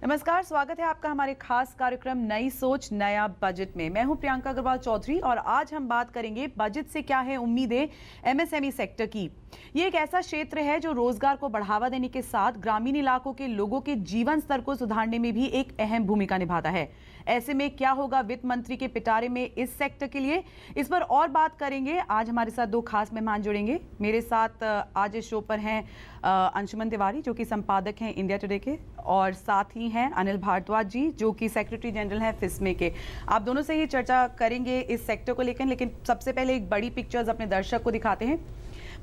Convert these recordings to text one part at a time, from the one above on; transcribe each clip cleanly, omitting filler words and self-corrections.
नमस्कार, स्वागत है आपका हमारे खास कार्यक्रम नई सोच नया बजट में। मैं हूं प्रियंका अग्रवाल चौधरी और आज हम बात करेंगे बजट से क्या है उम्मीदें एमएसएमई सेक्टर की। ये एक ऐसा क्षेत्र है जो रोजगार को बढ़ावा देने के साथ ग्रामीण इलाकों के लोगों के जीवन स्तर को सुधारने में भी एक अहम भूमिका निभाता है। ऐसे में क्या होगा वित्त मंत्री के पिटारे में इस सेक्टर के लिए, इस पर और बात करेंगे। आज हमारे साथ दो खास मेहमान जुड़ेंगे। मेरे साथ आज इस शो पर हैं अंशुमन तिवारी जो कि संपादक हैं इंडिया टुडे के, और साथ ही हैं अनिल भारद्वाज जी जो कि सेक्रेटरी जनरल हैं फिस्मे के। आप दोनों से ही चर्चा करेंगे इस सेक्टर को लेकर, लेकिन सबसे पहले एक बड़ी पिक्चर्स अपने दर्शक को दिखाते हैं।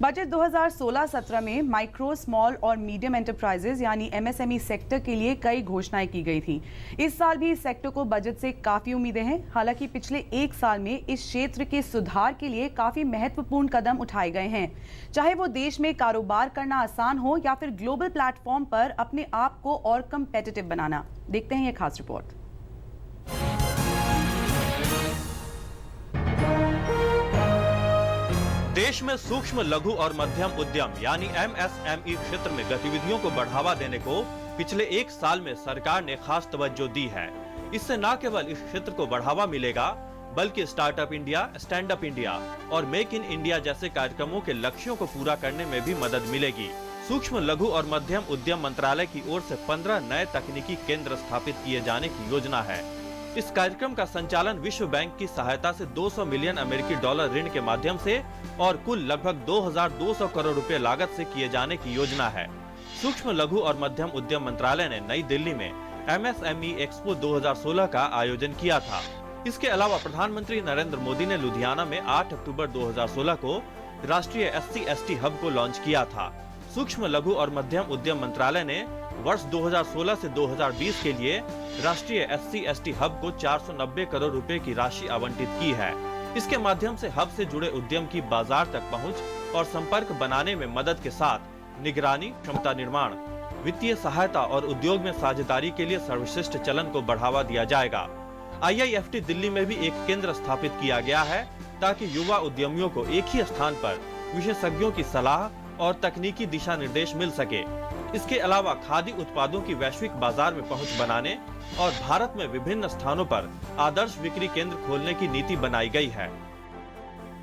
बजट 2016-17 में माइक्रो, स्मॉल और मीडियम एंटरप्राइजेज यानी एमएसएमई सेक्टर के लिए कई घोषणाएं की गई थी। इस साल भी इस सेक्टर को बजट से काफी उम्मीदें हैं। हालांकि पिछले एक साल में इस क्षेत्र के सुधार के लिए काफी महत्वपूर्ण कदम उठाए गए हैं, चाहे वो देश में कारोबार करना आसान हो या फिर ग्लोबल प्लेटफॉर्म पर अपने आप को और कंपेटिटिव बनाना। देखते हैं ये खास रिपोर्ट। देश में सूक्ष्म, लघु और मध्यम उद्यम यानी एमएसएमई क्षेत्र में गतिविधियों को बढ़ावा देने को पिछले एक साल में सरकार ने खास तवज्जो दी है। इससे न केवल इस क्षेत्र को बढ़ावा मिलेगा बल्कि startup India, stand up India और मेक इन इंडिया जैसे कार्यक्रमों के लक्ष्यों को पूरा करने में भी मदद मिलेगी। सूक्ष्म, लघु और मध्यम उद्यम मंत्रालय की ओर से 15 नए तकनीकी केंद्र स्थापित किए जाने की योजना है। इस कार्यक्रम का संचालन विश्व बैंक की सहायता से 200 मिलियन अमेरिकी डॉलर ऋण के माध्यम से और कुल लगभग 2200 करोड़ रुपए लागत से किए जाने की योजना है। सूक्ष्म, लघु और मध्यम उद्यम मंत्रालय ने नई दिल्ली में एमएसएमई एक्सपो 2016 का आयोजन किया था। इसके अलावा प्रधानमंत्री नरेंद्र मोदी ने लुधियाना में 8 अक्टूबर 2016 को राष्ट्रीय SC/ST हब को लॉन्च किया था। सूक्ष्म, लघु और मध्यम उद्यम मंत्रालय ने वर्ष 2016 से 2020 के लिए राष्ट्रीय SC/ST हब को 490 करोड़ रुपए की राशि आवंटित की है। इसके माध्यम से हब से जुड़े उद्यम की बाजार तक पहुंच और संपर्क बनाने में मदद के साथ निगरानी, क्षमता निर्माण, वित्तीय सहायता और उद्योग में साझेदारी के लिए सर्वश्रेष्ठ चलन को बढ़ावा दिया जाएगा। IIFT दिल्ली में भी एक केंद्र स्थापित किया गया है ताकि युवा उद्यमियों को एक ही स्थान पर विशेषज्ञों की सलाह और तकनीकी दिशा निर्देश मिल सके। इसके अलावा खादी उत्पादों की वैश्विक बाजार में पहुंच बनाने और भारत में विभिन्न स्थानों पर आदर्श बिक्री केंद्र खोलने की नीति बनाई गई है।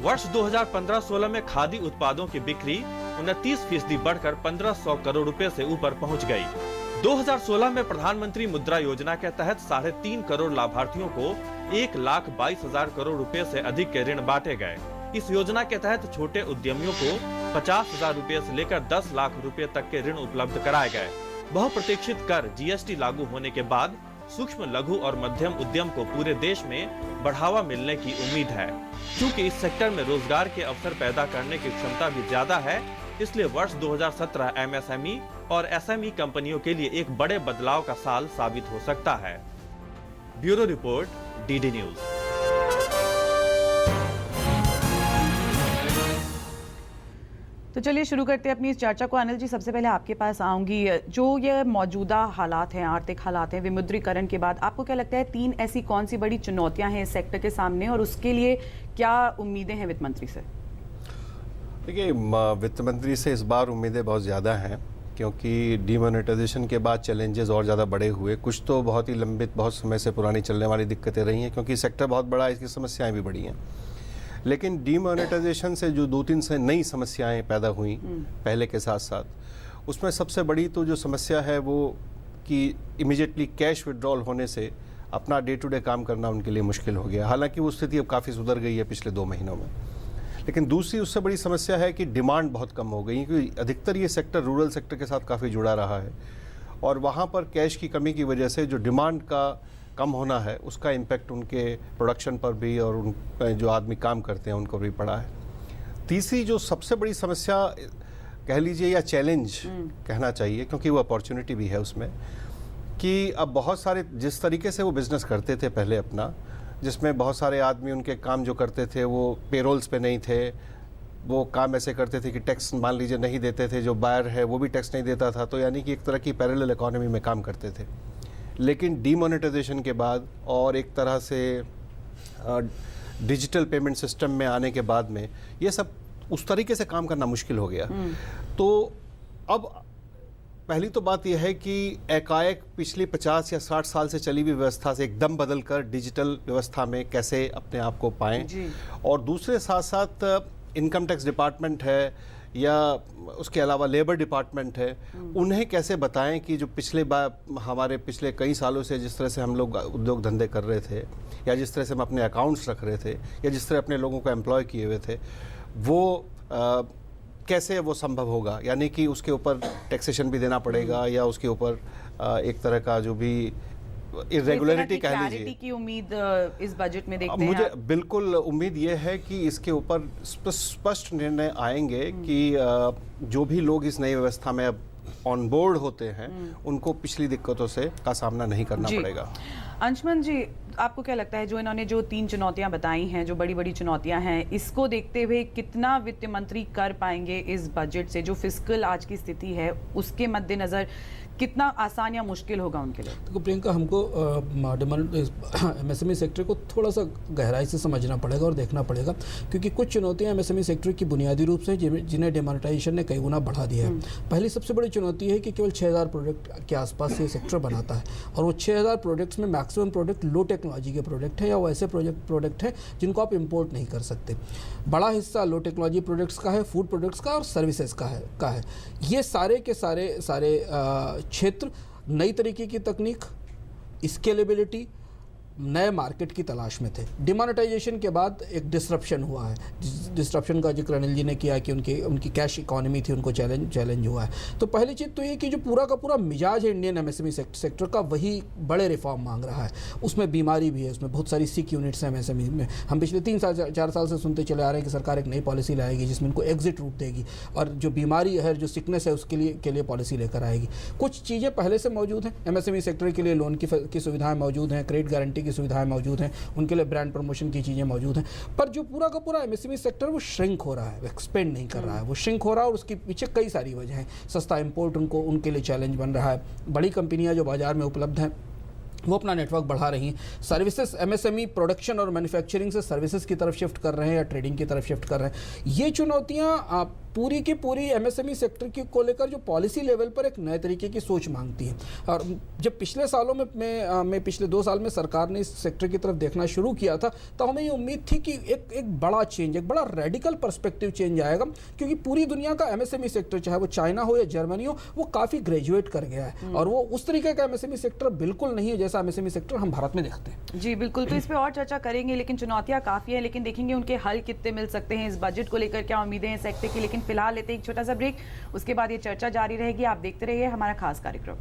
वर्ष 2015-16 में खादी उत्पादों की बिक्री 29% बढ़कर 1500 करोड़ रुपए से ऊपर पहुंच गई। 2016 में प्रधानमंत्री मुद्रा योजना के तहत 3.5 करोड़ लाभार्थियों को 1,22,000 करोड़ रुपए से अधिक के ऋण बांटे गए। इस योजना के तहत छोटे उद्यमियों को 50,000 रुपए से लेकर 10 लाख रुपए तक के ऋण उपलब्ध कराए गए। बहुप्रतीक्षित कर GST लागू होने के बाद सूक्ष्म, लघु और मध्यम उद्यम को पूरे देश में बढ़ावा मिलने की उम्मीद है। क्योंकि इस सेक्टर में रोजगार के अवसर पैदा करने की क्षमता भी ज्यादा है, इसलिए वर्ष 2017 MSME और SME कंपनियों के लिए एक बड़े बदलाव का साल साबित हो सकता है। Bureau report, DD news. तो चलिए शुरू करते हैं अपनी इस चर्चा को। अनिल जी, सबसे पहले आपके पास आऊंगी। जो ये मौजूदा हालात हैं, आर्थिक हालात हैं, विमुद्रीकरण के बाद आपको क्या लगता है 3 ऐसी कौन सी बड़ी चुनौतियां हैं इस सेक्टर के सामने और उसके लिए क्या उम्मीदें हैं वित्त मंत्री से? देखिए, वित्त मंत्री से इस बार उम्मीदें बहुत ज़्यादा हैं क्योंकि डीमोनेटाइजेशन के बाद चैलेंजेस और ज़्यादा बड़े हुए। कुछ तो बहुत ही लंबित, बहुत समय से पुरानी चलने वाली दिक्कतें रही हैं क्योंकि सेक्टर बहुत बड़ा है, इसकी समस्याएं भी बड़ी हैं। लेकिन डीमोनेटाइजेशन से जो 2-3 से नई समस्याएं पैदा हुई पहले के साथ साथ, उसमें सबसे बड़ी तो जो समस्या है वो कि इमीडिएटली कैश विड्रॉल होने से अपना डे टू डे काम करना उनके लिए मुश्किल हो गया। हालांकि वो स्थिति अब काफ़ी सुधर गई है पिछले 2 महीनों में। लेकिन दूसरी उससे बड़ी समस्या है कि डिमांड बहुत कम हो गई, क्योंकि अधिकतर ये सेक्टर रूरल सेक्टर के साथ काफ़ी जुड़ा रहा है और वहाँ पर कैश की कमी की वजह से जो डिमांड का कम होना है उसका इम्पैक्ट उनके प्रोडक्शन पर भी और उन जो आदमी काम करते हैं उनको भी पड़ा है। तीसरी जो सबसे बड़ी समस्या कह लीजिए या चैलेंज कहना चाहिए, क्योंकि वो अपॉर्चुनिटी भी है उसमें, कि अब बहुत सारे जिस तरीके से वो बिज़नेस करते थे पहले अपना, जिसमें बहुत सारे आदमी उनके काम जो करते थे वो पेरोल्स पे नहीं थे, वो काम ऐसे करते थे कि टैक्स मान लीजिए नहीं देते थे, जो बायर है वो भी टैक्स नहीं देता था, तो यानी कि एक तरह की पैरेलल इकोनॉमी में काम करते थे। लेकिन डीमोनेटाइजेशन के बाद और एक तरह से डिजिटल पेमेंट सिस्टम में आने के बाद में ये सब उस तरीके से काम करना मुश्किल हो गया। तो अब पहली तो बात यह है कि एकाएक पिछली 50 या 60 साल से चली हुई व्यवस्था से एकदम बदलकर डिजिटल व्यवस्था में कैसे अपने आप को पाएं, और दूसरे साथ साथ इनकम टैक्स डिपार्टमेंट है या उसके अलावा लेबर डिपार्टमेंट है, उन्हें कैसे बताएं कि जो हमारे पिछले कई सालों से जिस तरह से हम लोग उद्योग धंधे कर रहे थे, या जिस तरह से हम अपने अकाउंट्स रख रहे थे, या जिस तरह अपने लोगों को एम्प्लॉय किए हुए थे, वो कैसे वो संभव होगा। यानी कि उसके ऊपर टैक्सेशन भी देना पड़ेगा, या उसके ऊपर एक तरह का जो भी इरेगुलरिटी कह लीजिए की उम्मीद इस बजट में देखते हैं। मुझे बिल्कुल उम्मीद ये है कि इसके ऊपर स्पष्ट निर्णय आएंगे कि जो भी लोग इस नई व्यवस्था में अब ऑन बोर्ड होते हैं, उनको पिछली दिक्कतों से का सामना नहीं करना पड़ेगा। अंशुमन जी, आपको क्या लगता है, जो इन्होंने जो 3 चुनौतियां बताई हैं, जो बड़ी बड़ी चुनौतियां हैं, इसको देखते हुए कितना वित्त मंत्री कर पाएंगे इस बजट से? जो फिस्कल आज की स्थिति है उसके मद्देनजर कितना आसान या मुश्किल होगा उनके लिए? तो प्रियंका, हमको एमएसएमई सेक्टर को थोड़ा सा गहराई से समझना पड़ेगा और देखना पड़ेगा, क्योंकि कुछ चुनौतियां एमएसएमई सेक्टर की बुनियादी रूप से जिन्हें डिमोनेटाइजेशन ने कई गुना बढ़ा दिया है। पहली सबसे बड़ी चुनौती है कि केवल 6000 प्रोडक्ट के आसपास ये सेक्टर बनाता है, और वो 6000 प्रोडक्ट्स में मैक्सिमम प्रोडक्ट लो टेक्नोलॉजी के प्रोडक्ट हैं, या वो ऐसे प्रोडक्ट हैं जिनको आप इम्पोर्ट नहीं कर सकते। बड़ा हिस्सा लो टेक्नोलॉजी प्रोडक्ट्स का है, फूड प्रोडक्ट्स का और सर्विसेज का है। ये सारे के सारे क्षेत्र नई तरीके की तकनीक, स्केलेबिलिटी, नए मार्केट की तलाश में थे। डिमोनेटाइजेशन के बाद एक डिसरप्शन हुआ है, डिसरप्शन का जिक्र अनिल जी ने किया कि उनकी कैश इकोनॉमी थी, उनको चैलेंज हुआ है। तो पहली चीज़ तो ये कि जो पूरा का पूरा मिजाज है इंडियन एमएसएमई सेक्टर का, वही बड़े रिफॉर्म मांग रहा है। उसमें बीमारी भी है, उसमें बहुत सारी सिक यूनिट्स हैं एमएसएमई में। हम पिछले 3-4 साल से सुनते चले आ रहे हैं कि सरकार एक नई पॉलिसी लाएगी जिसमें इनको एग्जिट रूट देगी, और जो बीमारी है, जो सिकनेस है, उसके लिए पॉलिसी लेकर आएगी। कुछ चीज़ें पहले से मौजूद हैं एमएसएमई सेक्टर के लिए, लोन की सुविधाएँ मौजूद हैं, क्रेडिट गारंटी की सुविधाएं मौजूद हैं, उनके लिए ब्रांड प्रमोशन की चीज़ें मौजूद हैं। पर जो पूरा का पूरा एमएसएमई सेक्टर वो श्रिंक हो रहा है, एक्सपेंड नहीं कर रहा है, वो श्रिंक हो रहा है, और उसके पीछे कई सारी वजह हैं। सस्ता इंपोर्ट उनके लिए चैलेंज बन रहा है। बड़ी कंपनियां जो बाजार में उपलब्ध हैं वो अपना नेटवर्क बढ़ा रही हैं। सर्विसेज, एमएसएमई प्रोडक्शन और मैन्युफैक्चरिंग से सर्विसेज की तरफ शिफ्ट कर रहे हैं या ट्रेडिंग की तरफ शिफ्ट कर रहे हैं। ये चुनौतियाँ पूरी की पूरी एमएसएमई सेक्टर को लेकर जो पॉलिसी लेवल पर एक नए तरीके की सोच मांगती है। और जब पिछले सालों में पिछले 2 साल में सरकार ने इस सेक्टर की तरफ देखना शुरू किया था, तो हमें ये उम्मीद थी कि एक बड़ा चेंज, एक बड़ा रेडिकल पर्सपेक्टिव चेंज आएगा, क्योंकि पूरी दुनिया का एमएसएमई सेक्टर, चाहे वो चाइना हो या जर्मनी हो, वो काफ़ी ग्रेजुएट कर गया है, और वो उस तरीके का एमएसएमई सेक्टर बिल्कुल नहीं है जैसा एमएसएमई सेक्टर हम भारत में देखते हैं। जी बिल्कुल, तो इस पर और चर्चा करेंगे, लेकिन चुनौतियाँ काफ़ी हैं, लेकिन देखेंगे उनके हल कितने मिल सकते हैं। इस बजट को लेकर क्या उम्मीदें हैं सेक्टर की, लेकिन फिलहाल लेते हैं एक छोटा सा ब्रेक, उसके बाद ये चर्चा जारी रहेगी। आप देखते रहिए हमारा खास कार्यक्रम।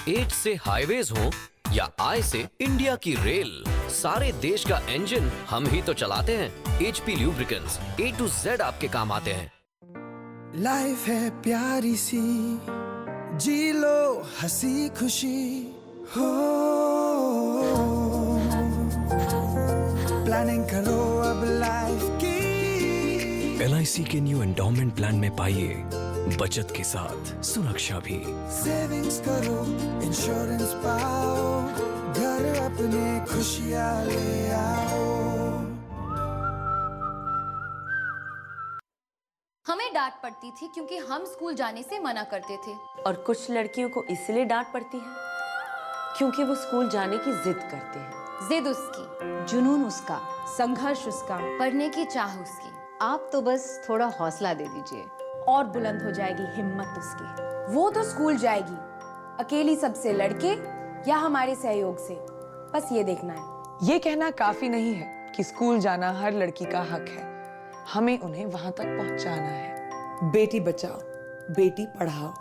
एट से हाईवेज हो या आई से इंडिया की रेल, सारे देश का इंजन हम ही तो चलाते हैं। HP lubricants A to Z आपके काम आते हैं। लाइफ है प्यारी सी, जी लो हंसी खुशी हो, प्लानिंग करो अब लाइफ की। LIC के न्यू एंडोमेंट प्लान में पाइए बचत के साथ सुरक्षा भी। सेविंग्स करो, इंश्योरेंस पाओ, घर अपने खुशियाँ ले आओ। हमें डांट पड़ती थी क्योंकि हम स्कूल जाने से मना करते थे, और कुछ लड़कियों को इसलिए डांट पड़ती है क्योंकि वो स्कूल जाने की जिद करते हैं। जिद उसकी, जुनून उसका, संघर्ष उसका, पढ़ने की चाह उसकी। आप तो बस थोड़ा हौसला दे दीजिए और बुलंद हो जाएगी हिम्मत उसकी। वो तो स्कूल जाएगी, अकेली सबसे लड़के या हमारे सहयोग से, बस ये देखना है। ये कहना काफी नहीं है कि स्कूल जाना हर लड़की का हक है, हमें उन्हें वहां तक पहुंचाना है। बेटी बचाओ, बेटी पढ़ाओ।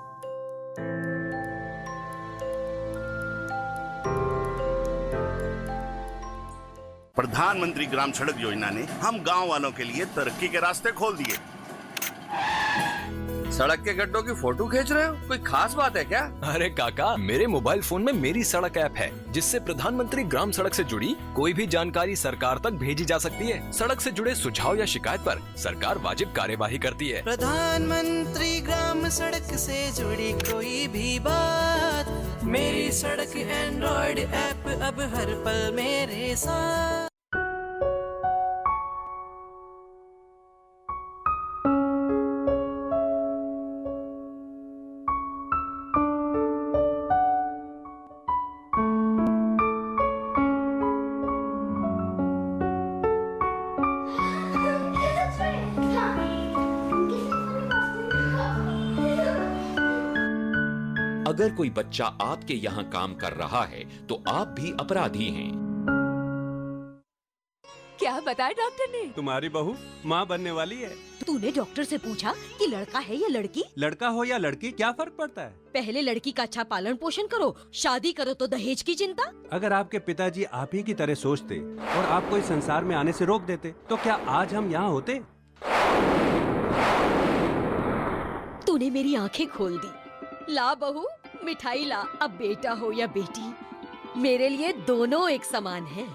प्रधानमंत्री ग्राम सड़क योजना ने हम गांव वालों के लिए तरक्की के रास्ते खोल दिए। सड़क के गड्ढों की फोटो खींच रहे हो, कोई खास बात है क्या? अरे काका, मेरे मोबाइल फोन में मेरी सड़क ऐप है, जिससे प्रधानमंत्री ग्राम सड़क से जुड़ी कोई भी जानकारी सरकार तक भेजी जा सकती है। सड़क से जुड़े सुझाव या शिकायत पर सरकार वाजिब कार्यवाही करती है। प्रधानमंत्री ग्राम सड़क से जुड़ी कोई भी बात, मेरी सड़क एंड्रॉइड ऐप अब हर पल मेरे साथ। अगर कोई बच्चा आपके यहाँ काम कर रहा है तो आप भी अपराधी हैं। क्या बताया डॉक्टर ने? तुम्हारी बहू माँ बनने वाली है। तूने डॉक्टर से पूछा कि लड़का है या लड़की? लड़का हो या लड़की क्या फर्क पड़ता है? पहले लड़की का अच्छा पालन पोषण करो, शादी करो तो दहेज की चिंता। अगर आपके पिताजी आप ही की तरह सोचते और आपको इस संसार में आने से रोक देते तो क्या आज हम यहाँ होते? तूने मेरी आंखें खोल दी। ला बहू मिठाई ला, अब बेटा हो या बेटी मेरे लिए दोनों एक समान हैं।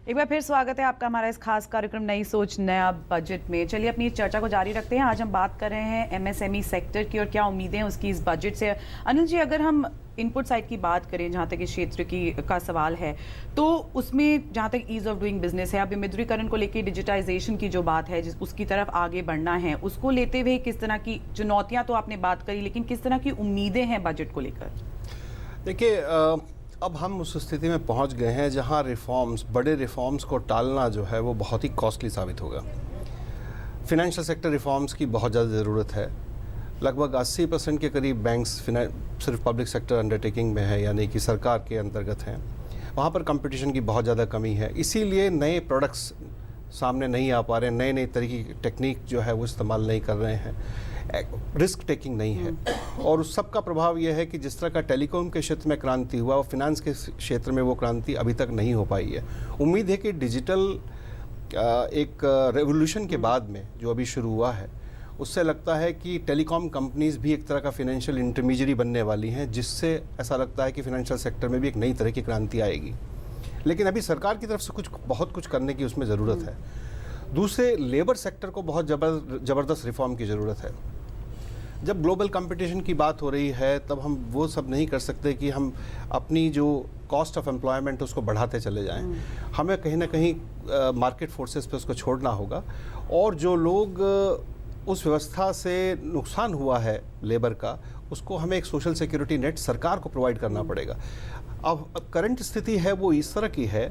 एक बार फिर स्वागत है आपका हमारा इस खास कार्यक्रम नई सोच नया बजट में। चलिए अपनी इस चर्चा को जारी रखते हैं। आज हम बात कर रहे हैं एमएसएमई सेक्टर की और क्या उम्मीदें हैं उसकी इस बजट से। अनिल जी, अगर हम इनपुट साइड की बात करें, जहाँ तक इस क्षेत्र की का सवाल है, तो उसमें जहाँ तक ईज ऑफ डूइंग बिजनेस है, अब विमुद्रीकरण को लेकर डिजिटाइजेशन की जो बात है उसकी तरफ आगे बढ़ना है, उसको लेते हुए किस तरह की चुनौतियाँ तो आपने बात करी, लेकिन किस तरह की उम्मीदें हैं बजट को लेकर? देखिए, अब हम उस स्थिति में पहुंच गए हैं जहां रिफॉर्म्स, बड़े रिफॉर्म्स को टालना जो है वो बहुत ही कॉस्टली साबित होगा। फिनेंशियल सेक्टर रिफॉर्म्स की बहुत ज़्यादा ज़रूरत है। लगभग 80% के करीब बैंक्स सिर्फ पब्लिक सेक्टर अंडरटेकिंग में है, यानी कि सरकार के अंतर्गत हैं। वहाँ पर कंपटीशन की बहुत ज़्यादा कमी है, इसीलिए नए प्रोडक्ट्स सामने नहीं आ पा रहे हैं, नए तरीके की टेक्निक जो है वो इस्तेमाल नहीं कर रहे हैं, रिस्क टेकिंग नहीं है। और उस सब का प्रभाव यह है कि जिस तरह का टेलीकॉम के क्षेत्र में क्रांति हुआ और फिनेंस के क्षेत्र में वो क्रांति अभी तक नहीं हो पाई है। उम्मीद है कि डिजिटल एक रेवोल्यूशन के बाद में जो अभी शुरू हुआ है, उससे लगता है कि टेलीकॉम कंपनीज भी एक तरह का फिनेंशियल इंटरमीडियरी बनने वाली हैं, जिससे ऐसा लगता है कि फिनेंशियल सेक्टर में भी एक नई तरह की क्रांति आएगी। लेकिन अभी सरकार की तरफ से बहुत कुछ करने की उसमें ज़रूरत है। दूसरे, लेबर सेक्टर को बहुत ज़बरदस्त रिफॉर्म की ज़रूरत है। जब ग्लोबल कंपटीशन की बात हो रही है, तब हम वो सब नहीं कर सकते कि हम अपनी जो कॉस्ट ऑफ एम्प्लॉयमेंट उसको बढ़ाते चले जाएं। हमें कहीं ना कहीं मार्केट फोर्सेस पे उसको छोड़ना होगा, और जो लोग उस व्यवस्था से नुकसान हुआ है लेबर का, उसको हमें एक सोशल सिक्योरिटी नेट सरकार को प्रोवाइड करना पड़ेगा। अब करंट स्थिति है वो इस तरह की है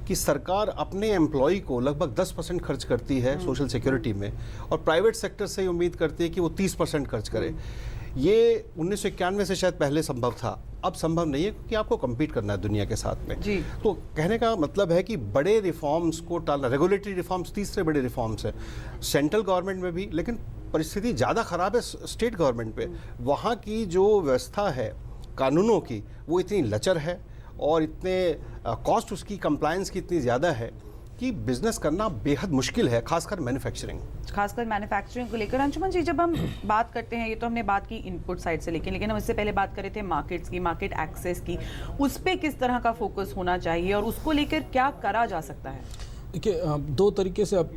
कि सरकार अपने एम्प्लॉय को लगभग 10% खर्च करती है सोशल सिक्योरिटी में, और प्राइवेट सेक्टर से उम्मीद करती है कि वो 30% खर्च करे। ये 1991 से शायद पहले संभव था, अब संभव नहीं है, क्योंकि आपको कम्पीट करना है दुनिया के साथ में जी। तो कहने का मतलब है कि बड़े रिफॉर्म्स को टालना, रेगुलेटरी रिफॉर्म्स तीसरे बड़े रिफॉर्म्स हैं सेंट्रल गवर्नमेंट में भी, लेकिन परिस्थिति ज़्यादा ख़राब है स्टेट गवर्नमेंट पे। वहाँ की जो व्यवस्था है कानूनों की, वो इतनी लचर है और इतने कॉस्ट उसकी कंप्लायंस की इतनी ज़्यादा है कि बिजनेस करना बेहद मुश्किल है, खासकर मैन्युफैक्चरिंग को लेकर। अंशुमन जी, जब हम बात करते हैं, ये तो हमने बात की इनपुट साइड से, लेकिन हम इससे पहले बात कर रहे थे मार्केट्स की, मार्केट एक्सेस की, उस पर किस तरह का फोकस होना चाहिए और उसको लेकर क्या करा जा सकता है? देखिए, दो तरीके से अब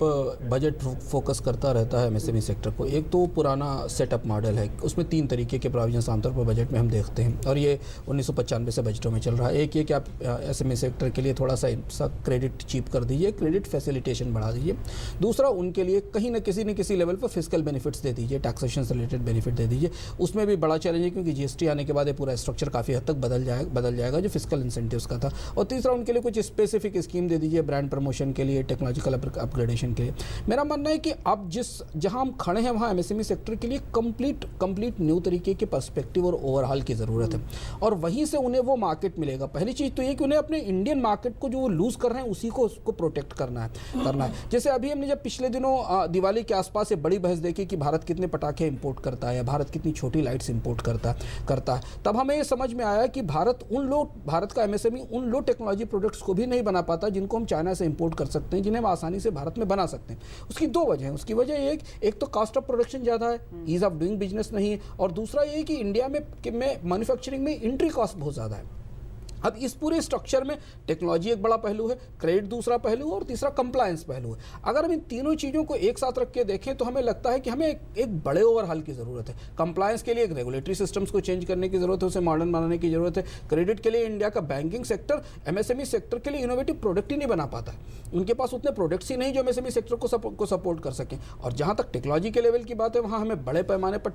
बजट फोकस करता रहता है एमएसएमई सेक्टर को। एक तो पुराना सेटअप मॉडल है, उसमें 3 तरीके के प्रोविजंस आमतौर पर बजट में हम देखते हैं, और ये 1995 से बजटों में चल रहा है। एक ये कि आप एमएसएमई सेक्टर के लिए थोड़ा सा क्रेडिट चीप कर दीजिए, क्रेडिट फैसिलिटेशन बढ़ा दीजिए। दूसरा, उनके लिए कहीं न किसी लेवल पर फिस्कल बेनिफिट्स दे दीजिए, टैक्सेशन से रिलेटेड बेनिफिट दे दीजिए। उसमें भी बड़ा चैलेंज है, क्योंकि जीएसटी आने के बाद ये पूरा स्ट्रक्चर काफ़ी हद तक बदल जाएगा जो फिस्कल इंसेंटिव्स का था। और तीसरा, उनके लिए कुछ स्पेसिफिक स्कीम दे दीजिए ब्रांड प्रमोशन के लिए, टेक्नोलॉजिकल अपग्रेडेशन के लिए। मेरा मानना है कि अब जहां हम खड़े हैं, वहां एमएसएमई सेक्टर के लिए कंप्लीट न्यू तरीके के पर्सपेक्टिव और ओवरहाल की ज़रूरत है, और वहीं से उन्हें वो मार्केट मिलेगा। पहली चीज़ तो ये कि उन्हें अपने इंडियन मार्केट को जो वो लूज़ कर रहे हैं उसको प्रोटेक्ट करना है। जैसे अभी हमने जब पिछले दिनों दिवाली के आसपास से बड़ी बहस देखी कि भारत कितने पटाखे इंपोर्ट करता है या भारत कितनी छोटी लाइट्स इंपोर्ट करता है, तब हमें ये समझ में आया कि भारत का एमएसएमई उन लो टेक्नोलॉजी प्रोडक्ट्स को भी नहीं बना पाता जिनको हम चाइना से इंपोर्ट कर सकते हैं, जिन्हें हम आसानी से भारत में बना सकते हैं। उसकी 2 वजह हैं। उसकी वजह एक तो कॉस्ट ऑफ प्रोडक्शन ज़्यादा है, ईज ऑफ डूइंग बिजनेस नहीं है, और दूसरा ये कि इंडिया में मैन्युफैक्चरिंग में एंट्री कॉस्ट बहुत ज़्यादा है। अब इस पूरे स्ट्रक्चर में टेक्नोलॉजी एक बड़ा पहलू है, क्रेडिट दूसरा पहलू, और तीसरा कंप्लायंस पहलू है। अगर हम इन तीनों चीज़ों को एक साथ रख के देखें तो हमें लगता है कि हमें एक बड़े ओवरहाल की ज़रूरत है। कंप्लायंस के लिए एक रेगुलेटरी सिस्टम्स को चेंज करने की ज़रूरत है, उसे मॉडर्न बनाने की ज़रूरत है। क्रेडिट के लिए इंडिया का बैंकिंग सेक्टर एमएसएमई सेक्टर के लिए इनोवेटिव प्रोडक्ट ही नहीं बना पाता है, उनके पास उतने प्रोडक्ट्स ही नहीं जो एमएसएमई सेक्टर को सपोर्ट कर सकें। और जहाँ तक टेक्नोलॉजी के लेवल की बात है, वहाँ हमें बड़े पैमाने पर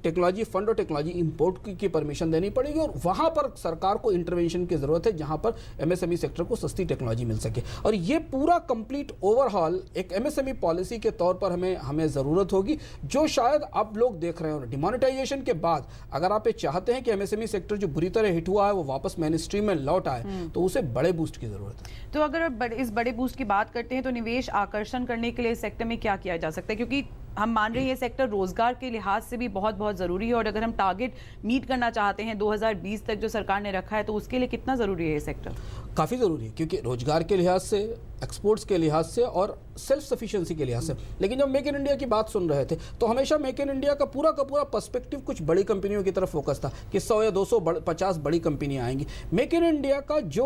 टेक्नोलॉजी फंड और टेक्नोलॉजी इंपोर्ट की परमिशन देनी पड़ेगी और वहाँ पर सरकार को इंटरवेंशन की ज़रूरत है जहाँ पर एमएसएमई सेक्टर को सस्ती टेक्नोलॉजी मिल सके। और ये पूरा कंप्लीट ओवरहॉल एक एमएसएमई पॉलिसी के तौर पर हमें ज़रूरत होगी, जो शायद आप लोग देख रहे हो। डिमोनेटाइजेशन के बाद अगर आप ये चाहते हैं कि एमएसएमई सेक्टर जो बुरी तरह हिट हुआ है वो वापस मेन स्ट्रीम में लौट आए तो उसे बड़े बूस्ट की ज़रूरत है। तो अगर इस बड़े बूस्ट की बात करते हैं तो निवेश आकर्षण करने के लिए इस सेक्टर में क्या किया जा सकता है, क्योंकि हम मान रहे हैं ये सेक्टर रोजगार के लिहाज से भी बहुत बहुत ज़रूरी है और अगर हम टारगेट मीट करना चाहते हैं 2020 तक जो सरकार ने रखा है तो उसके लिए कितना ज़रूरी है ये सेक्टर? काफ़ी ज़रूरी है, क्योंकि रोजगार के लिहाज से, एक्सपोर्ट्स के लिहाज से और सेल्फ सफिशिएंसी के लिहाज से। लेकिन जब मेक इन इंडिया की बात सुन रहे थे तो हमेशा मेक इन इंडिया का पूरा पर्सपेक्टिव कुछ बड़ी कंपनियों की तरफ फोकस था कि 100 या 250 बड़ी कंपनियां आएंगी। मेक इन इंडिया का जो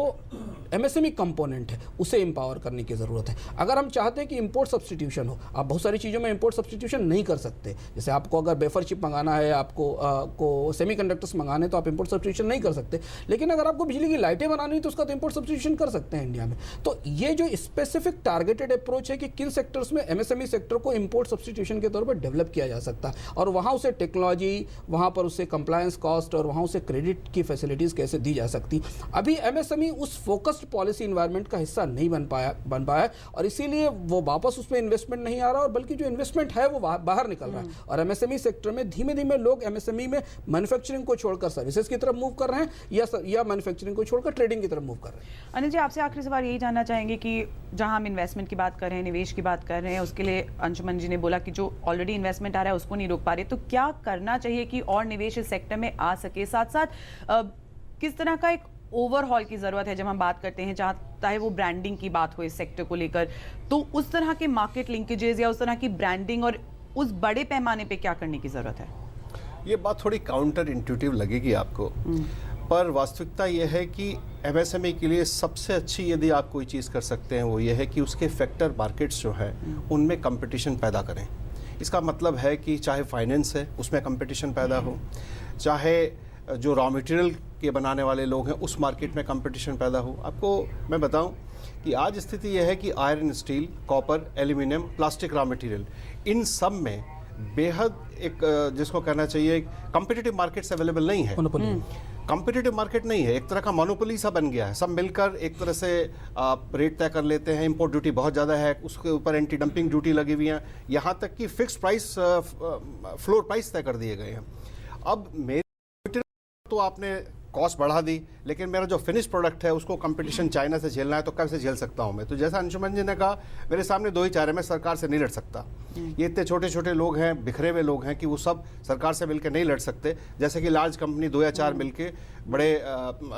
एमएसएमई कंपोनेंट है उसे एम्पावर करने की ज़रूरत है। अगर हम चाहते हैं कि इंपोर्ट सब्सटीट्यूशन हो, आप बहुत सारी चीज़ों में इंपोर्ट सब्सटीट्यूशन नहीं कर सकते। जैसे आपको अगर वेफर चिप मंगाना है, आपको सेमीकंडक्टर्स मंगाने हैं तो आप इंपोर्ट सब्सटीट्यूशन नहीं कर सकते। लेकिन अगर आपको बिजली की लाइटें बनानी है तो उसका तो इंपोर्ट सब्सटीट्यूशन कर सकते हैं इंडिया में। तो ये जो स्पेसिफिक टारगेटेड अप्रोच है कि किन सेक्टर्स में एमएसएमई सेक्टर को इंपोर्ट सब्सटीट्यूशन के तौर पर डेवलप किया जा सकता है और वहाँ उसे टेक्नोलॉजी, वहाँ पर उसे कंप्लायंस कॉस्ट और वहाँ उसे क्रेडिट की फैसिलिटीज़ कैसे दी जा सकती। अभी एमएसएमई उस फोकस्ड पॉलिसी इन्वायरमेंट का हिस्सा नहीं बन पाया और इसीलिए वो वापस उसमें इन्वेस्टमेंट नहीं आ रहा और बल्कि जो इन्वेस्टमेंट है वो बाहर निकल रहा है। और एमएसएमई सेक्टर में धीमे धीमे लोग एमएसएमई में मैन्युफैक्चरिंग को छोड़कर सर्विसेज की तरफ मूव कर रहे हैं या मैन्युफैक्चरिंग को छोड़कर ट्रेडिंग की तरफ मूव कर रहे हैं। अनिल जी, आपसे आखिरी सवाल यही जानना चाहेंगे कि जहां हम इन्वेस्टमेंट की बात कर रहे हैं, निवेश की बात कर रहे हैं, उसके लिए अंशुमन जी ने बोला कि जो ऑलरेडी इन्वेस्टमेंट आ रहा है उसको नहीं रोक पा रहे, तो क्या करना चाहिए कि और निवेश इस सेक्टर में आ सके? साथ साथ किस तरह का एक ओवरहॉल की ज़रूरत है जब हम बात करते हैं, चाहे वो ब्रांडिंग की बात हो इस सेक्टर को लेकर, तो उस तरह के मार्केट लिंकेजेस या उस तरह की ब्रांडिंग और उस बड़े पैमाने पे क्या करने की ज़रूरत है? ये बात थोड़ी काउंटर इंट्यूटिव लगेगी आपको, पर वास्तविकता यह है कि एमएसएमई के लिए सबसे अच्छी यदि आप कोई चीज़ कर सकते हैं वो ये है कि उसके फैक्टर मार्केट्स जो हैं उनमें कंपटीशन पैदा करें। इसका मतलब है कि चाहे फाइनेंस है उसमें कंपटीशन पैदा हो, चाहे जो रॉ मटेरियल के बनाने वाले लोग हैं उस मार्केट में कंपटीशन पैदा हो। आपको मैं बताऊं कि आज स्थिति यह है कि iron, steel, copper, aluminium, plastic raw material, इन सब में बेहद एक जिसको कहना चाहिए कॉम्पिटिटिव मार्केट्स अवेलेबल नहीं है। कॉम्पिटिटिव मार्केट नहीं है, एक तरह का मोनोपोली सा बन गया है। सब मिलकर एक तरह से रेट तय कर लेते हैं। इंपोर्ट ड्यूटी बहुत ज़्यादा है, उसके ऊपर एंटी डंपिंग ड्यूटी लगी हुई है, यहाँ तक कि फिक्स प्राइस फ्लोर प्राइस तय कर दिए गए हैं। अब मेरे तो आपने कॉस्ट बढ़ा दी, लेकिन मेरा जो फिनिश प्रोडक्ट है उसको कंपटीशन चाइना से झेलना है तो कैसे झेल सकता हूं मैं? तो जैसा अंशुमन जी ने कहा, मेरे सामने दो ही चारे, मैं सरकार से नहीं लड़ सकता। ये इतने छोटे छोटे लोग हैं, बिखरे हुए लोग हैं कि वो सब सरकार से मिलकर नहीं लड़ सकते, जैसे कि लार्ज कंपनी 2 या 4 मिलके बड़े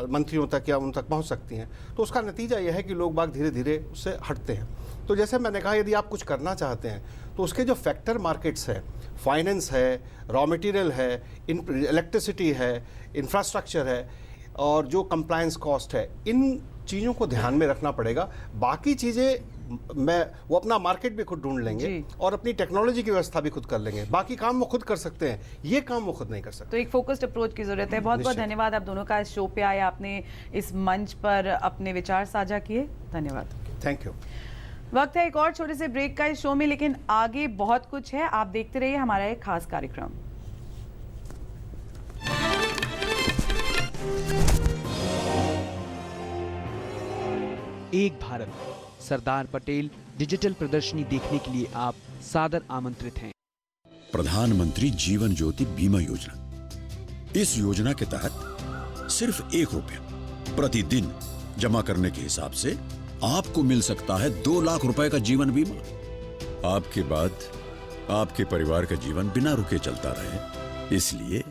मंत्रियों तक या उन तक पहुँच सकती हैं। तो उसका नतीजा यह है कि लोग बाग धीरे धीरे उससे हटते हैं। तो जैसे मैंने कहा, यदि आप कुछ करना चाहते हैं तो उसके जो फैक्टर मार्केट्स है, फाइनेंस है, रॉ मटेरियल है, इलेक्ट्रिसिटी है, इंफ्रास्ट्रक्चर है और जो कंप्लायंस कॉस्ट है, इन चीज़ों को ध्यान में रखना पड़ेगा। बाकी चीज़ें वो अपना मार्केट भी खुद ढूंढ लेंगे और अपनी टेक्नोलॉजी की व्यवस्था भी खुद कर लेंगे। बाकी काम वो खुद कर सकते हैं, ये काम वो खुद नहीं कर सकते। तो एक फोकस्ड अप्रोच की जरूरत है। बहुत बहुत धन्यवाद आप दोनों का इस शो पे आए, आपने इस मंच पर अपने विचार साझा किए। धन्यवाद। Thank you. वक्त है एक और छोटे से ब्रेक का इस शो में, लेकिन आगे बहुत कुछ है। आप देखते रहिए हमारा एक खास कार्यक्रम। एक भारत सरदार पटेल डिजिटल प्रदर्शनी देखने के लिए आप सादर आमंत्रित हैं। प्रधानमंत्री जीवन ज्योति बीमा योजना। इस योजना के तहत सिर्फ 1 रुपया प्रतिदिन जमा करने के हिसाब से आपको मिल सकता है 2 लाख रुपए का जीवन बीमा। आपके बाद आपके परिवार का जीवन बिना रुके चलता रहे, इसलिए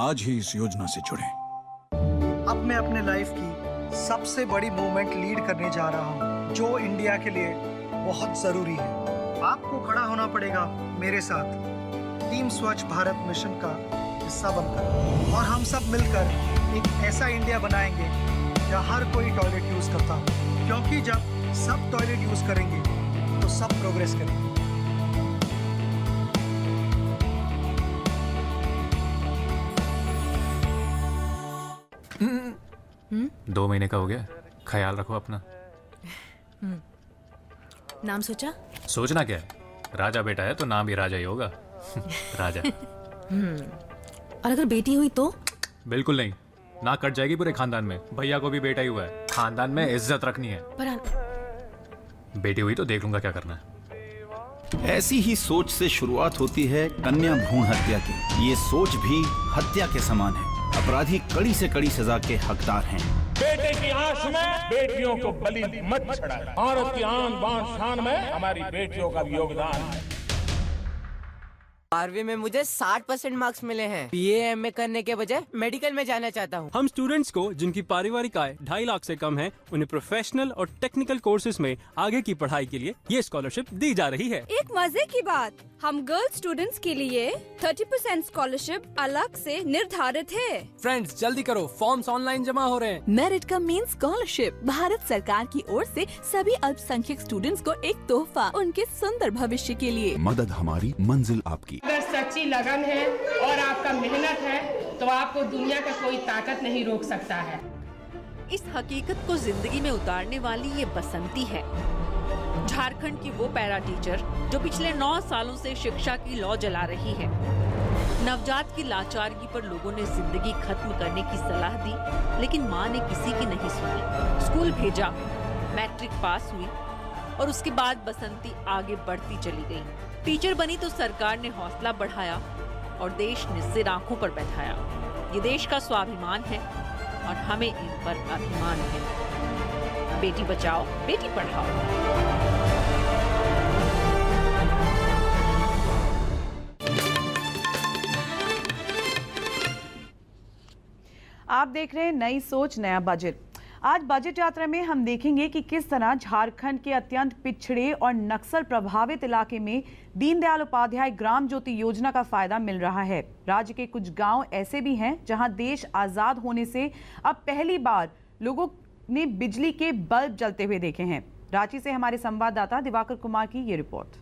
आज ही इस योजना से जुड़ें। अब मैं अपने लाइफ की सबसे बड़ी मूवमेंट लीड करने जा रहा हूँ, जो इंडिया के लिए बहुत जरूरी है। आपको खड़ा होना पड़ेगा मेरे साथ टीम स्वच्छ भारत मिशन का हिस्सा बनकर, और हम सब मिलकर एक ऐसा इंडिया बनाएंगे जहाँ हर कोई टॉयलेट यूज करता हो, क्योंकि जब सब टॉयलेट यूज करेंगे तो सब प्रोग्रेस करेंगे। 2 महीने का हो गया, ख्याल रखो अपना। नाम सोचा? सोचना क्या है, राजा बेटा है तो नाम भी राजा ही होगा। राजा। और अगर बेटी हुई तो? बिल्कुल नहीं, नाक कट जाएगी पूरे खानदान में। भैया को भी बेटा ही हुआ है, खानदान में इज्जत रखनी है। पर बेटी हुई तो देख लूंगा क्या करना है। ऐसी ही सोच से शुरुआत होती है कन्या भ्रूण हत्या की। ये सोच भी हत्या के समान है। अपराधी कड़ी से कड़ी सजा के हकदार हैं। बेटे की आंख में बेटियों को बलि मत चढ़ाएं। भारत की आन बान शान में हमारी बेटियों का भी योगदान है। 12वीं में मुझे 60% मार्क्स मिले हैं। BA MA करने के बजाय मेडिकल में जाना चाहता हूँ। हम स्टूडेंट्स को जिनकी पारिवारिक आय 2.5 लाख से कम है, उन्हें प्रोफेशनल और टेक्निकल कोर्सेज में आगे की पढ़ाई के लिए ये स्कॉलरशिप दी जा रही है। एक मजे की बात, हम गर्ल स्टूडेंट्स के लिए 30% स्कॉलरशिप अलग से निर्धारित है। फ्रेंड्स जल्दी करो, फॉर्म्स ऑनलाइन जमा हो रहे हैं। मेरिट कम मीन स्कॉलरशिप भारत सरकार की ओर से सभी अल्पसंख्यक स्टूडेंट्स को एक तोहफा उनके सुंदर भविष्य के लिए। मदद हमारी, मंजिल आपकी। अगर सच्ची लगन है और आपका मेहनत है तो आपको दुनिया का कोई ताकत नहीं रोक सकता है। इस हकीकत को जिंदगी में उतारने वाली ये बसंती है, झारखंड की वो पैरा टीचर जो पिछले 9 सालों से शिक्षा की लौ जला रही है। नवजात की लाचारगी पर लोगों ने जिंदगी खत्म करने की सलाह दी, लेकिन माँ ने किसी की नहीं सुनी। स्कूल भेजा, मैट्रिक पास हुई और उसके बाद बसंती आगे बढ़ती चली गई। टीचर बनी तो सरकार ने हौसला बढ़ाया और देश ने सिर आंखों पर बैठाया। ये देश का स्वाभिमान है और हमें इन पर अभिमान है। बेटी बचाओ, बेटी पढ़ाओ। आप देख रहे हैं नई सोच नया बजट। आज बजट यात्रा में हम देखेंगे कि किस तरह झारखंड के अत्यंत पिछड़े और नक्सल प्रभावित इलाके में दीनदयाल उपाध्याय ग्राम ज्योति योजना का फायदा मिल रहा है। राज्य के कुछ गांव ऐसे भी हैं जहां देश आजाद होने से अब पहली बार लोगों ने बिजली के बल्ब जलते हुए देखे हैं। रांची से हमारे संवाददाता दिवाकर कुमार की ये रिपोर्ट।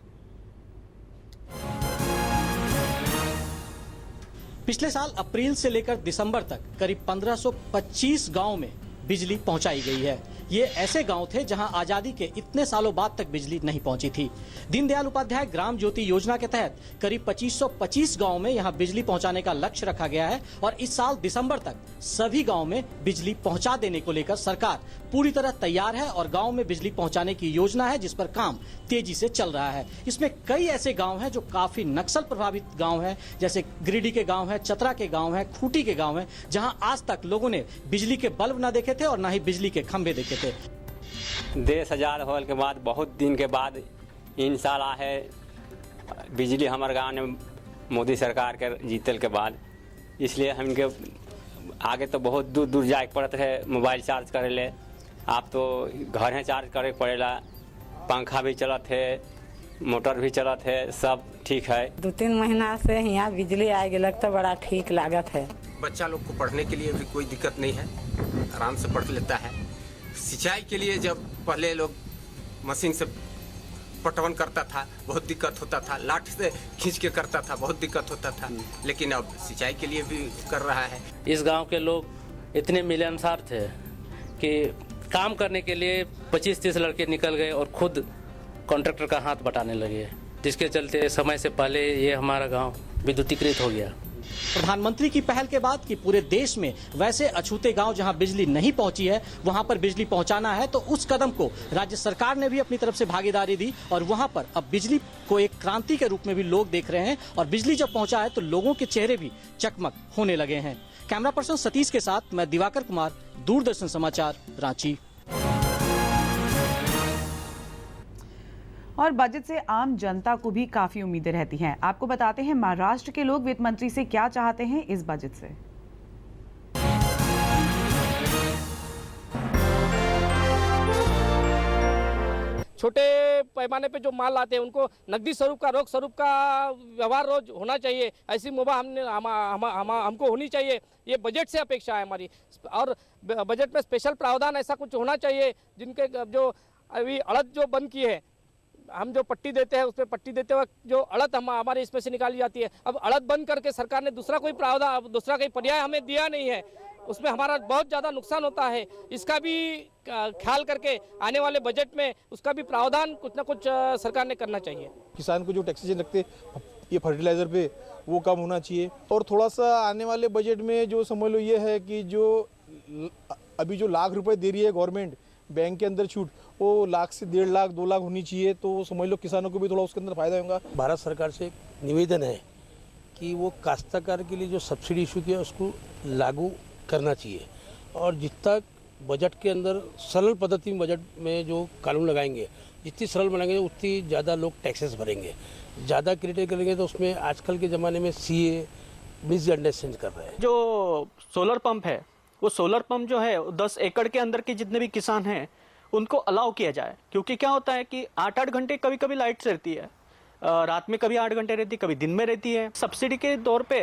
पिछले साल अप्रैल से लेकर दिसंबर तक करीब 1525 गांव में बिजली पहुंचाई गई है। ये ऐसे गांव थे जहां आजादी के इतने सालों बाद तक बिजली नहीं पहुंची थी। दीनदयाल उपाध्याय ग्राम ज्योति योजना के तहत करीब 2525 गांव में यहां बिजली पहुंचाने का लक्ष्य रखा गया है और इस साल दिसंबर तक सभी गांव में बिजली पहुंचा देने को लेकर सरकार पूरी तरह तैयार है और गांव में बिजली पहुंचाने की योजना है जिस पर काम तेजी से चल रहा है। इसमें कई ऐसे गांव हैं जो काफी नक्सल प्रभावित गांव हैं, जैसे गिरिडीह के गांव है, चतरा के गांव है, खूंटी के गांव है, जहां आज तक लोगों ने बिजली के बल्ब न देखे थे और न ही बिजली के खंभे देखे थे। देश आजाद होने के बाद बहुत दिन के बाद इन साल है बिजली हमारे गाँव में मोदी सरकार के जीतल के बाद, इसलिए हमके आगे तो बहुत दूर दूर जाए पड़ते है मोबाइल चार्ज करे ले। आप तो घर है चार्ज करे पड़ेला, पंखा भी चलत है, मोटर भी चलत है, सब ठीक है। 2-3 महीना से यहाँ बिजली आ गई, लगता बड़ा ठीक लागत है। बच्चा लोग को पढ़ने के लिए भी कोई दिक्कत नहीं है, आराम से पढ़ लेता है। सिंचाई के लिए जब पहले लोग मशीन से पटवन करता था बहुत दिक्कत होता था, लाठी से खींच के करता था बहुत दिक्कत होता था, लेकिन अब सिंचाई के लिए भी कर रहा है। इस गांव के लोग इतने मिलनसार थे कि काम करने के लिए 25-30 लड़के निकल गए और खुद कॉन्ट्रैक्टर का हाथ बटाने लगे, जिसके चलते समय से पहले ये हमारा गांव विद्युतीकृत हो गया। प्रधानमंत्री की पहल के बाद कि पूरे देश में वैसे अछूते गांव जहां बिजली नहीं पहुंची है वहां पर बिजली पहुंचाना है, तो उस कदम को राज्य सरकार ने भी अपनी तरफ से भागीदारी दी और वहां पर अब बिजली को एक क्रांति के रूप में भी लोग देख रहे हैं और बिजली जब पहुंचा है तो लोगों के चेहरे भी चकमक होने लगे हैं। कैमरा पर्सन सतीश के साथ मैं दिवाकर कुमार, दूरदर्शन समाचार, रांची। और बजट से आम जनता को भी काफी उम्मीदें रहती हैं। आपको बताते हैं महाराष्ट्र के लोग वित्त मंत्री से क्या चाहते हैं इस बजट से। छोटे पैमाने पे जो माल आते हैं उनको नकदी स्वरूप का, रोक स्वरूप का व्यवहार रोज होना चाहिए, ऐसी मुभा हमको होनी चाहिए। ये बजट से अपेक्षा है हमारी। और बजट में स्पेशल प्रावधान ऐसा कुछ होना चाहिए जिनके जो अभी अड़द जो बंद की है, हम जो पट्टी देते हैं उसमें पट्टी देते वक्त जो अड़द हमारे इसमें से निकाली जाती है, अब अड़द बंद करके सरकार ने दूसरा कोई प्रावधान, दूसरा कोई पर्याय हमें दिया नहीं है, उसमें हमारा बहुत ज़्यादा नुकसान होता है। इसका भी ख्याल करके आने वाले बजट में उसका भी प्रावधान कुछ ना कुछ सरकार ने करना चाहिए। किसान को जो टैक्सेशन लगते ये फर्टिलाइज़र पे वो कम होना चाहिए। और थोड़ा सा आने वाले बजट में जो समझ लो ये है कि जो अभी जो लाख रुपए दे रही है गवर्नमेंट बैंक के अंदर छूट, वो लाख से 1.5 लाख 2 लाख होनी चाहिए, तो समझ लो किसानों को भी थोड़ा उसके अंदर फायदा होगा। भारत सरकार से एक निवेदन है कि वो काश्तकार के लिए जो सब्सिडी इशू किया उसको लागू करना चाहिए, और जितना बजट के अंदर सरल पद्धति में बजट में जो कानून लगाएंगे, जितनी सरल बनाएंगे उतनी ज़्यादा लोग टैक्सेस भरेंगे। ज़्यादा क्रिएटिव करेंगे तो उसमें आजकल के ज़माने में सीए मिसअंडरस्टैंड कर रहे हैं। जो सोलर पंप है, वो सोलर पंप जो है 10 एकड़ के अंदर के जितने भी किसान हैं उनको अलाउ किया जाए, क्योंकि क्या होता है कि 8-8 घंटे कभी कभी लाइट रहती है, रात में कभी 8 घंटे रहती है, कभी दिन में रहती है। सब्सिडी के तौर पे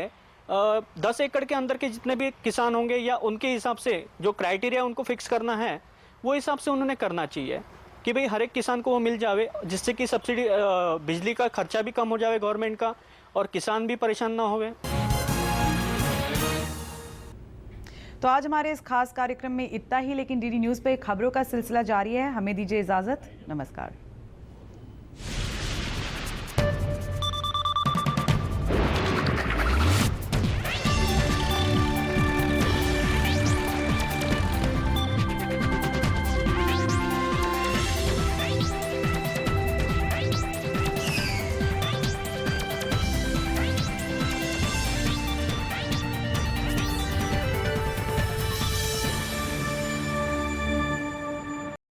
10 एकड़ के अंदर के जितने भी किसान होंगे या उनके हिसाब से जो क्राइटेरिया उनको फिक्स करना है वो हिसाब से उन्होंने करना चाहिए कि भाई हर एक किसान को वो मिल जावे, जिससे कि सब्सिडी बिजली का खर्चा भी कम हो जाए गवर्नमेंट का और किसान भी परेशान ना होवे। तो आज हमारे इस खास कार्यक्रम में इतना ही, लेकिन डीडी न्यूज़ पे खबरों का सिलसिला जारी है। हमें दीजिए इजाज़त। नमस्कार।